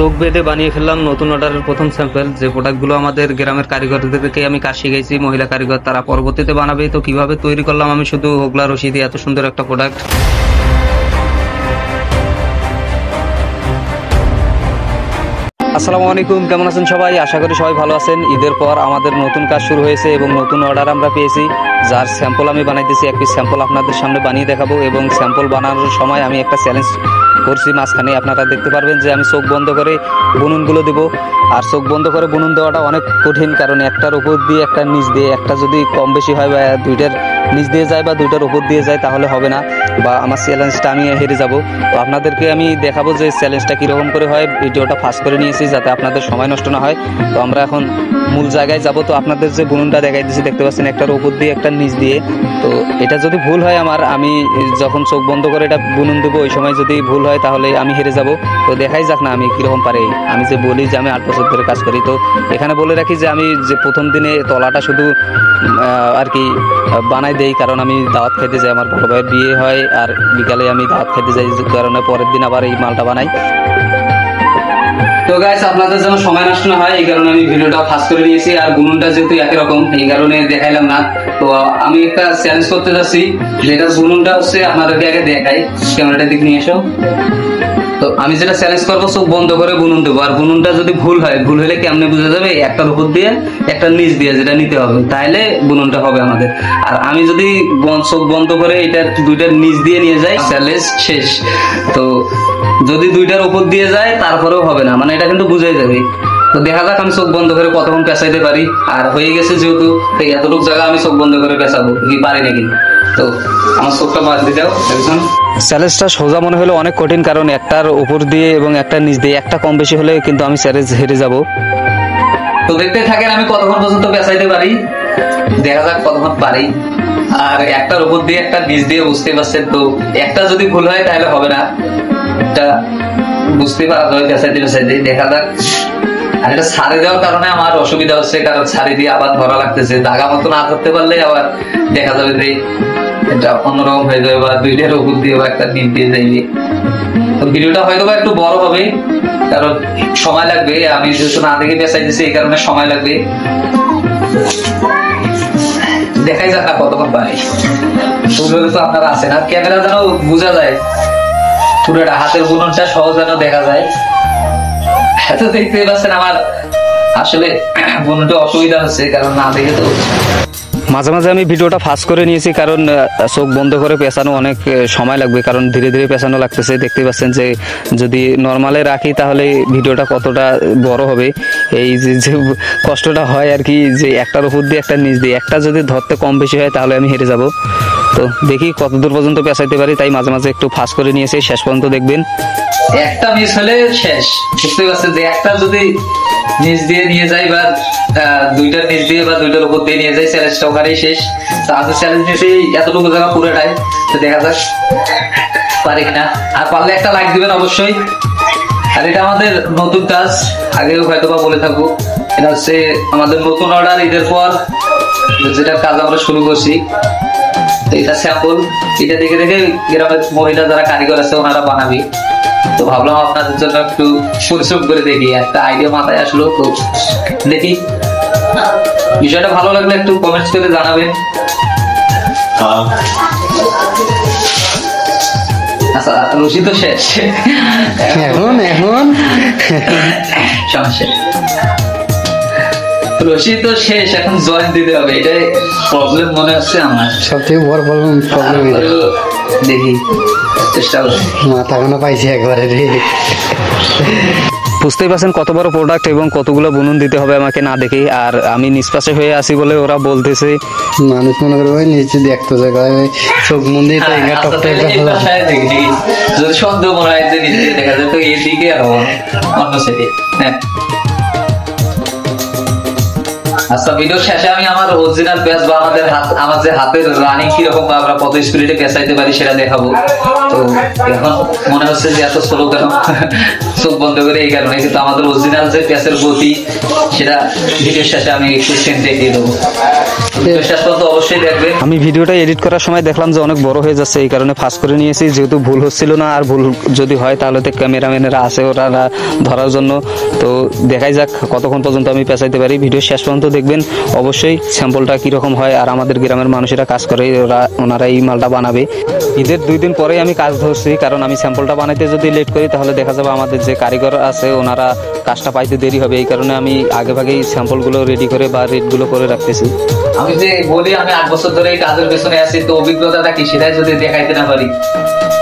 চোখ বেঁধে বানিয়ে ফেললাম নতুন অর্ডারের প্রথম স্যাম্পল। যে প্রোডাক্টগুলো আমাদের গ্রামের কারিগরদেরকে আমি কাজ শিখেছি, মহিলা কারিগর, তারা পরবর্তীতে বানাবে। তো কিভাবে তৈরি করলাম আমি শুধু হোগলা রশি দিয়ে এত সুন্দর একটা প্রোডাক্ট। আসসালামু আলাইকুম, কেমন আছেন সবাই? আশা করি সবাই ভালো আছেন। ঈদের পর আমাদের নতুন কাজ শুরু হয়েছে এবং নতুন অর্ডার আমরা পেয়েছি, যার স্যাম্পল আমি বানাইতেছি। এক পিস স্যাম্পল আপনাদের সামনে বানিয়ে দেখাবো এবং স্যাম্পল বানানোর সময় আমি একটা চ্যালেঞ্জ করছি মাঝখানে। আপনারা দেখতে পারবেন যে আমি চোখ বন্ধ করে বুনুনগুলো দেবো। আর চোখ বন্ধ করে বুনুন দেওয়াটা অনেক কঠিন, কারণ একটার উপর দিয়ে একটার নিচ দিয়ে, একটা যদি কম বেশি হয় বা দুইটার নিচ দিয়ে যায় বা দুইটার উপর দিয়ে যায় তাহলে হবে না, বা আমার চ্যালেঞ্জটা আমি হেরে যাব। তো আপনাদেরকে আমি দেখাবো যে চ্যালেঞ্জটা কীরকম করে হয়। ভিডিওটা ফাস্ট করে নিয়েছি যাতে আপনাদের সময় নষ্ট না হয়। তো আমরা এখন মূল জায়গায় যাব। তো আপনাদের যে বুনুনটা দেখাই দিচ্ছি, দেখতে পাচ্ছেন একটার উপর দিয়ে একটার নিচ দিয়ে। তো এটা যদি ভুল হয় আমি যখন চোখ বন্ধ করে এটা বুনুন দেবো, ওই সময় যদি ভুল হয় তাহলে আমি হেরে যাব। তো দেখাই যাক না আমি কীরকম পারি। আমি যে বলি যে আমি 8 বছর ধরে কাজ করি, তো এখানে বলে রাখি যে আমি যে প্রথম দিনে তলাটা শুধু আর কি বানাই দেই, কারণ আমি দাওয়াত খাইতে যাই, আমার বড় ভাইয়ের বিয়ে হয় আর বিকালে আমি দাওয়াত খাইতে যাই, যে কারণে পরের দিন আবার এই মালটা বানাই। তো গাইস, আপনাদের যেন সময় নষ্ট না হয় এই কারণে আমি ভিডিওটা ফাস্ট করে নিয়েছি। আর বুনুনটা যেহেতু একই রকম এই কারণে দেখাইলাম না। তো আমি একটা চ্যালেঞ্জ করতে যাচ্ছি, যেটা বুনুনটা হচ্ছে আপনাদেরকে আগে দেখাই। ক্যামেরাটা দিক নিয়ে এসো। তো আমি যেটা চ্যালেঞ্জ করবো, চোখ বন্ধ করে বুনুন দেবো। আর বুনুনটা যদি ভুল হয়, ভুল হলে কেমনে বোঝা যাবে? একটার উপর দিয়ে একটা নিচ দিয়ে যেটা নিতে হবে, তাহলে বুনুনটা হবে আমাদের। আর আমি যদি চোখ বন্ধ করে এটা দুইটার নিচ দিয়ে নিয়ে যাই, চ্যালেঞ্জ শেষ। তো যদি দুইটার উপর দিয়ে যায় তারপরেও হবে না, মানে এটা কিন্তু বুঝাই যাবে। তো দেখা যাক আমি চোখ বন্ধ করে কতক্ষণ পেঁচাইতে পারি। আর হয়ে গেছে যেহেতু, এতটুকু জায়গা আমি চোখ বন্ধ করে পেঁচাবো, কি পারি নাকি। তো আমার চোখটা বাদ দিয়ে দাও একজন। চ্যালেঞ্জটা সোজা মনে হলো অনেক কঠিন, কারণ একটার উপর দিয়ে এবং একটা নিচ দিয়ে একটা কম বেশি হলে কিন্তু আমি চ্যালেঞ্জ হেরে যাব। তো দেখতে থাকেন আমি কতক্ষণ পর্যন্ত পেঁচাইতে পারি, দেখা যাক কতক্ষণ পারি। আর একটার উপর দিয়ে একটা নিচ দিয়ে, বুঝতে পারছেন তো, একটা যদি ভুল হয় তাহলে হবে না, এটা বুঝতে পারা যায় পেঁচাইতে পেঁচাইতে। দেখা যাক। আর এটা ছাড়ি দেওয়ার কারণে আমার অসুবিধা হচ্ছে, কারণ ছাড়ি দিয়ে আবার ধরা লাগতেছে। দাগা মতো না ধরতে পারলে আবার দেখা যাবে যে এটা অন্যরকম হয়ে যাবে, বা দুইটার উপর দিয়ে বা একটা নিচ দিয়ে যাইবে। তো ভিডিওটা হয়তো বা একটু বড় হবে, কারণ সময় লাগবে। আমি যেহেতু না দেখে পেঁচাইতেছি এই কারণে সময় লাগবে। দেখাই যাক না কতক্ষণ পারি। তো আপনারা আছেন, আর ক্যামেরা যেন বোঝা যায় পুরোটা, হাতের বুননটা সহজ যেন দেখা যায়। এত দেখতে পাচ্ছেন আমার আসলে বুননটা অসুবিধা হচ্ছে, কারণ না দেখে তো। মাঝে মাঝে আমি ভিডিওটা ফাস্ট করে নিয়েছি, কারণ চোখ বন্ধ করে পেঁচানো অনেক সময় লাগবে, কারণ ধীরে ধীরে পেঁচানো লাগতেছে। দেখতে পাচ্ছেন যে যদি নর্মালে রাখি তাহলে ভিডিওটা কতটা বড় হবে। এই যে কষ্টটা হয় আর কি, যে একটার উপর দিয়ে একটা নিচ দিয়ে, একটা যদি ধরতে কম বেশি হয় তাহলে আমি হেরে যাব। তো দেখি কত দূর পর্যন্ত পেঁচাইতে পারি, তাই মাঝে মাঝে একটু ফাস্ট করে নিয়েছি। শেষ পর্যন্ত দেখবেন। একটা মিস হলে শেষ, বুঝতে পারছেন যে একটা যদি নিচ দিয়ে নিয়ে যাই বা দুইটার নিচ দিয়ে বা দুইটার উপর দিয়ে নিয়ে যাই, চ্যালেঞ্জটা ওখানেই শেষ। তো আজকে চ্যালেঞ্জ নিয়েছি এতটুকু জায়গা পুরোটাই। তো দেখা যাক পারি কিনা। আর পারলে একটা লাইক দিবেন অবশ্যই। আর এটা আমাদের নতুন কাজ, আগেও হয়তো বা বলে থাকবো, এটা হচ্ছে আমাদের নতুন অর্ডার ঈদের পর যেটার কাজ আমরা শুরু করছি। তো এটা স্যাম্পল, এটা দেখে দেখে গ্রামের মহিলা যারা কারিগর আছে ওনারা বানাবি। তো ভাবলাম আপনাদের জন্য একটু পরিশ্রম করে দেখি, একটা আইডিয়া মাথায় আসলো। তো দেখি, বিষয়টা ভালো লাগলে একটু কমেন্টস করে জানাবেন। আচ্ছা, রশি তো শেষ, এখন সমস্যা, রশি তো শেষ, এখন জয়েন দিতে হবে। এটাই প্রবলেম মনে হচ্ছে আমার, সবথেকে বড় প্রবলেম। দেখি চেষ্টা করছি, মাথা কোনো পাইছি একবারে রে। বুঝতেই পারছেন কত বড় প্রোডাক্ট এবং কতগুলো বুনুন দিতে হবে আমাকে না দেখে। আর আমি নিষ্পাশে হয়ে আসি বলে ওরা বলতেছে, মানুষ মনে করে ওই নিচে দেখতে জায়গায় চোখ মন্দির যদি সন্দেহ মনে হয় যে নিচে দেখা যায়, তো এদিকে আর অন্য সাইডে। হ্যাঁ, আচ্ছা, ভিডিও শেষে আমি আমার অরিজিনাল পেঁয়াজ বা আমার যে হাতের রানিং কিরকম বা আমরা কত স্পিডে পেঁচাইতে পারি সেটা দেখাবো। তো এখন মনে হচ্ছে যে এত স্লো কেন, চোখ বন্ধ করে এই কারণে, কিন্তু আমাদের অরিজিনাল যে পেঁয়াজের গতি সেটা ভিডিও শেষে আমি একটু সেন্ট দেখিয়ে দেবো। শেষ পর্যন্ত অবশ্যই দেখবেন। আমি ভিডিওটা এডিট করার সময় দেখলাম যে অনেক বড় হয়ে যাচ্ছে, এই কারণে ফাস্ট করে নিয়েছি, যেহেতু ভুল হচ্ছিল না। আর ভুল যদি হয় তাহলে তো ক্যামেরাম্যানেরা আছে ওরা ধরার জন্য। তো দেখাই যাক কতক্ষণ পর্যন্ত আমি পেঁচাইতে পারি। ভিডিও শেষ পর্যন্ত দেখবেন অবশ্যই, স্যাম্পলটা কীরকম হয়। আর আমাদের গ্রামের মানুষেরা কাজ করে, ওনারা এই মালটা বানাবে। ঈদের 2 দিন পরেই আমি কাজ ধরছি, কারণ আমি স্যাম্পলটা বানাইতে যদি লেট করি তাহলে দেখা যাবে আমাদের যে কারিগর আছে ওনারা কাজটা পাইতে দেরি হবে। এই কারণে আমি আগেভাগেই স্যাম্পলগুলো রেডি করে বা রেটগুলো করে রাখতেছি। আমি যে বলি আমি 8 বছর ধরে এই কাজের পেছনে আছি, তো অভিজ্ঞতাটা কি সেটাই যদি দেখাইতে না পারি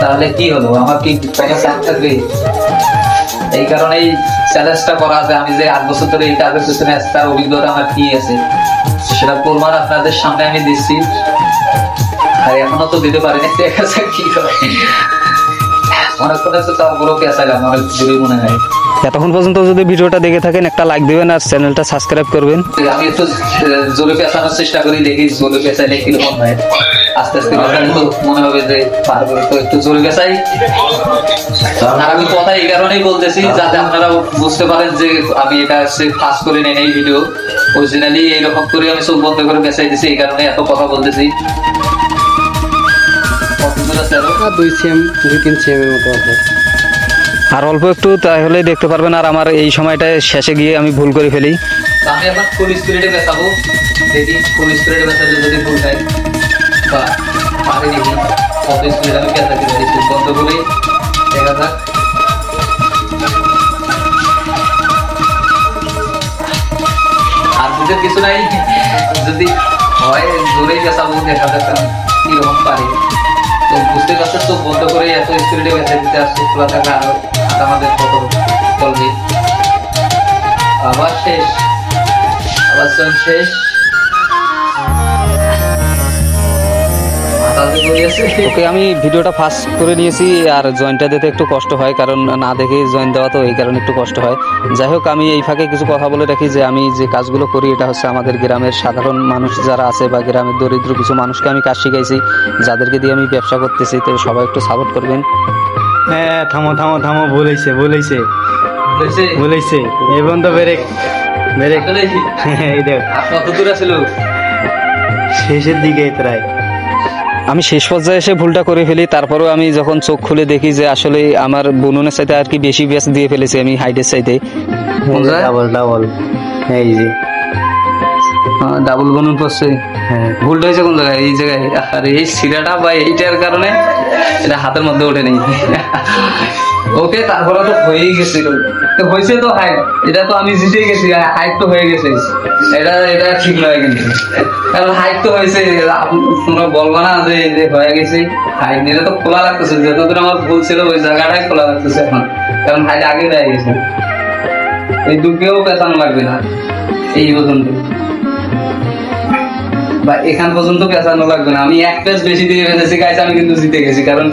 তাহলে কি হলো, আমার কি কোনো চান্স থাকবে? এই কারণেই চ্যালেঞ্জটা করা আছে। আমি যে 8 বছর ধরে এই কাজের পেছনে আছি তার অভিজ্ঞতা আমার কি আছে সেটা প্রমাণ আপনাদের সামনে আমি দিচ্ছি। আর এখনো তো দিতে পারিনি, দেখা যাক কি হয়। অনেকক্ষণ আছে তারপরেও পেঁচাইলাম, অনেক দূরে মনে হয়। এতক্ষণ পর্যন্ত যদি ভিডিওটা দেখে থাকেন একটা লাইক দিবেন আর চ্যানেলটা সাবস্ক্রাইব করবেন। আমি একটু জোরে পেঁচানোর চেষ্টা করি, দেখি জোরে পেঁচাইলে কিরকম হয়। আস্তে আস্তে পেঁচালে তো মনে হবে যে পারবো, তো একটু জোরে পেঁচাই। আর আমি কথা এই কারণেই বলতেছি যাতে আপনারা বুঝতে পারেন যে আমি এটা ফাস্ট করে নেই এই ভিডিও, অরিজিনালি এইরকম করে আমি চোখ বন্ধ করে পেঁচাই দিছি, এই কারণে এত কথা বলতেছি। 2 সেম 2-3 সেমের মতো আছে। আর অল্প একটু তাহলে দেখতে পারবেন। আর আমার এই সময়টায় শেষে গিয়ে আমি ভুল করে ফেলি। তো আমি এখন ফুল স্পিডে পেঁচাবো, দেখি ফুল স্পিডে পেঁচালে যদি ভুল হয় বা পারি দেখি কত স্পিডে আমি পেঁচাতে পারি। চোখ বন্ধ করে দেখা যাক। আর বুঝের কিছু নাই, যদি হয় জোরেই পেঁচাবো, দেখা যাক কিরকম পারি। তো বুঝতে পারছেন, চোখ বন্ধ করে এত স্পিডে পেঁচাই দিতে আসছে, খোলা থাকলে আরো আমাদের কত চলবে। আবার শেষ, আবার শেষ। ওকে, আমি ভিডিওটা ফাস্ট করে নিয়েছি। আর জয়েন্টটা দিতে একটু কষ্ট হয়, কারণ না দেখে জয়েন্ট দেওয়া, তো এই কারণে একটু কষ্ট হয়। যাই হোক, আমি এই ফাঁকে কিছু কথা বলে রাখি যে আমি যে কাজগুলো করি এটা হচ্ছে আমাদের গ্রামের সাধারণ মানুষ যারা আছে বা গ্রামের দরিদ্র কিছু মানুষকে আমি কাজ শিখাইছি, যাদেরকে দিয়ে আমি ব্যবসা করতেছি। তো সবাই একটু সাপোর্ট করবেন। হ্যাঁ, থামো থামো থামো, বলেছে এই বন্ধ ব্রেক এই দেখ কত দূর আছিল, শেষের দিকে প্রায়। আমি শেষ পর্যায়ে এসে ভুলটা করে ফেলি। তারপরেও আমি যখন চোখ খুলে দেখি যে আসলে আমার বুননের চাইতে আর কি বেশি ব্যাস দিয়ে ফেলেছি আমি হাইটের চাইতে। ডাবল এই যে ডাবল বুনন পড়ছে। হ্যাঁ, ভুলটা হয়েছে কোন জায়গায়? এই জায়গায়। আর এই সিরাটা বা এইটার কারণে এটা হাতের মধ্যে ওঠে নেই। ওকে, তারপরে তো হয়েই গেছিল, তো হয়েছে তো হাইট, এটা তো আমি জিতে গেছি, হাইট তো হয়ে গেছে। এটা ঠিক নয় কিন্তু, কারণ হাইট তো হয়েছে, তোমরা বলবো না যে হয়ে গেছে। হাইট নিলে তো খোলা লাগতেছে, যতদূর আমার ভুল ছিল ওই জায়গাটাই খোলা লাগতেছে এখন, কারণ হাইট আগে হয়ে গেছে। এই দুকেও পেছানো লাগবে না, এই পর্যন্ত বা এখান পর্যন্ত পেঁচানো লাগবে না। আমি 1 পেজ বেশি দিয়ে ফেলেছি গাইছে, আমি কিন্তু জিতে গেছি, কারণ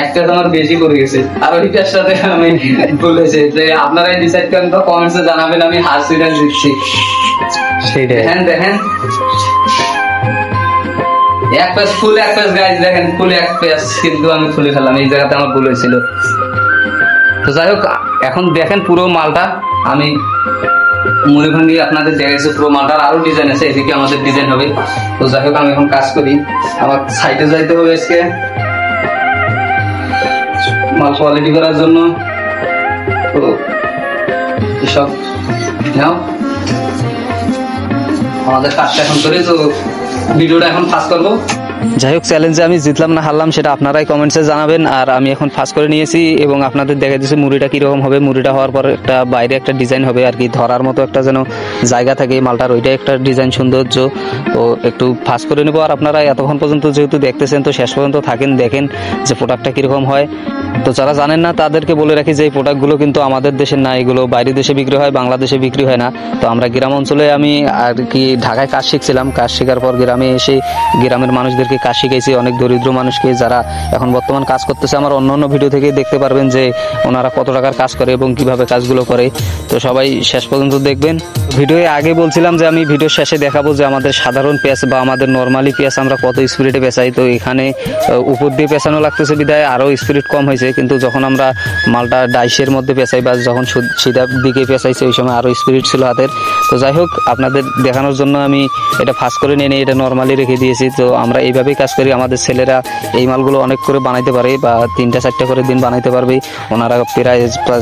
1 পেজ আমার বেশি পড়ে গেছে। আর ওই পেজটাতে আমি বলেছি যে আপনারাই ডিসাইড করেন, তো কমেন্টসে জানাবেন আমি হারছি না জিতছি। সেটাই দেখেন 1 পেজ ফুল, 1 পেজ গাইজ দেখেন, ফুল 1 পেজ কিন্তু আমি খুলে ফেললাম, এই জায়গাতে আমার ভুল হয়েছিল। তো যাই হোক, এখন দেখেন পুরো মালটা আমি মুড়ি ভাঙ্গি আপনাদের দেখাইছে। পুরো মালটার আরো ডিজাইন আছে, এদিকে আমাদের ডিজাইন হবে। তো যাই হোক, আমি এখন কাজ করি, আমার সাইডে যাইতে হবে আজকে মাল কোয়ালিটি করার জন্য। তো এসব নাও, আমাদের কাজটা এখন করি। তো ভিডিওটা এখন ফাস্ট করবো। যাই হোক, চ্যালেঞ্জে আমি জিতলাম না হারলাম সেটা আপনারাই কমেন্টসে জানাবেন। আর আমি এখন ফাস্ট করে নিয়েছি এবং আপনাদের দেখা দিচ্ছি মুড়িটা কীরকম হবে। মুড়িটা হওয়ার পর একটা বাইরে একটা ডিজাইন হবে আর কি, ধরার মতো একটা যেন জায়গা থাকে মালটার, ওইটাই একটা ডিজাইন সৌন্দর্য। তো একটু ফাস্ট করে নেবো। আর আপনারা এতক্ষণ পর্যন্ত যেহেতু দেখতেছেন, তো শেষ পর্যন্ত থাকেন, দেখেন যে প্রোডাক্টটা কীরকম হয়। তো যারা জানেন না তাদেরকে বলে রাখি যে এই প্রোডাক্টগুলো কিন্তু আমাদের দেশের না, এগুলো বাইরের দেশে বিক্রি হয়, বাংলাদেশে বিক্রি হয় না। তো আমরা গ্রাম অঞ্চলে, আমি আর কি ঢাকায় কাজ শিখছিলাম, কাজ শেখার পর গ্রামে এসে গ্রামের মানুষদেরকে কাজ শিখাইছি, অনেক দরিদ্র মানুষকে যারা এখন বর্তমান কাজ করতেছে। আমার অন্য অন্য ভিডিও থেকে দেখতে পারবেন যে ওনারা কত টাকার কাজ করে এবং কিভাবে কাজগুলো করে। তো সবাই শেষ পর্যন্ত দেখবেন। ভিডিওয়ে আগে বলছিলাম যে আমি ভিডিও শেষে দেখাবো যে আমাদের সাধারণ পেঁয়াজ বা আমাদের নর্মালি পেঁয়াজ আমরা কত স্পিডে পেঁচাই। তো এখানে উপর দিয়ে পেঁচানো লাগতেছে বিধায় আরও স্পিড কম হয়েছে, কিন্তু যখন আমরা মালটা ডাইসের মধ্যে পেঁচাই বা যখন সিধার দিকে পেঁচাইছে ওই সময় আরও স্পিড ছিল হাতের। তো যাই হোক, আপনাদের দেখানোর জন্য আমি এটা ফাস্ট করে নিয়ে এটা নর্মালি রেখে দিয়েছি। তো আমরা এইভাবেই কাজ করি। আমাদের ছেলেরা এই মালগুলো অনেক করে বানাইতে পারে বা 3টা-4টা করে দিন বানাইতে পারবে। ওনারা প্রায়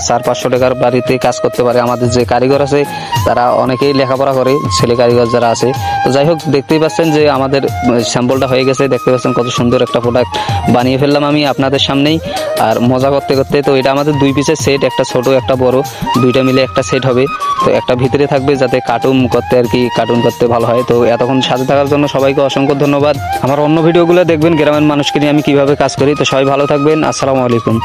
400-500 টাকার বাড়িতে কাজ করতে পারে। আমাদের যে কারিগর আছে তারা অনেকেই লেখাপড়া করে, ছেলে কারিগর যারা আছে। তো যাই হোক, দেখতেই পাচ্ছেন যে আমাদের স্যাম্পলটা হয়ে গেছে। দেখতে পাচ্ছেন কত সুন্দর একটা প্রোডাক্ট বানিয়ে ফেললাম আমি আপনাদের সামনেই। আর মজা করতে করতে, তো এটা আমাদের 2 পিসের সেট, একটা ছোট একটা বড়, 2টা মিলে একটা সেট হবে। তো একটা ভিতরে থাকবে যাতে কার্টুন করতে আর কি, কার্টুন করতে ভালো হয়। তো এতক্ষণ সাথে থাকার জন্য সবাইকে অসংখ্য ধন্যবাদ। আমার অন্য ভিডিওগুলো দেখবেন গ্রামের মানুষকে নিয়ে আমি কিভাবে কাজ করি। তো সবাই ভালো থাকবেন। আসসালামু আলাইকুম।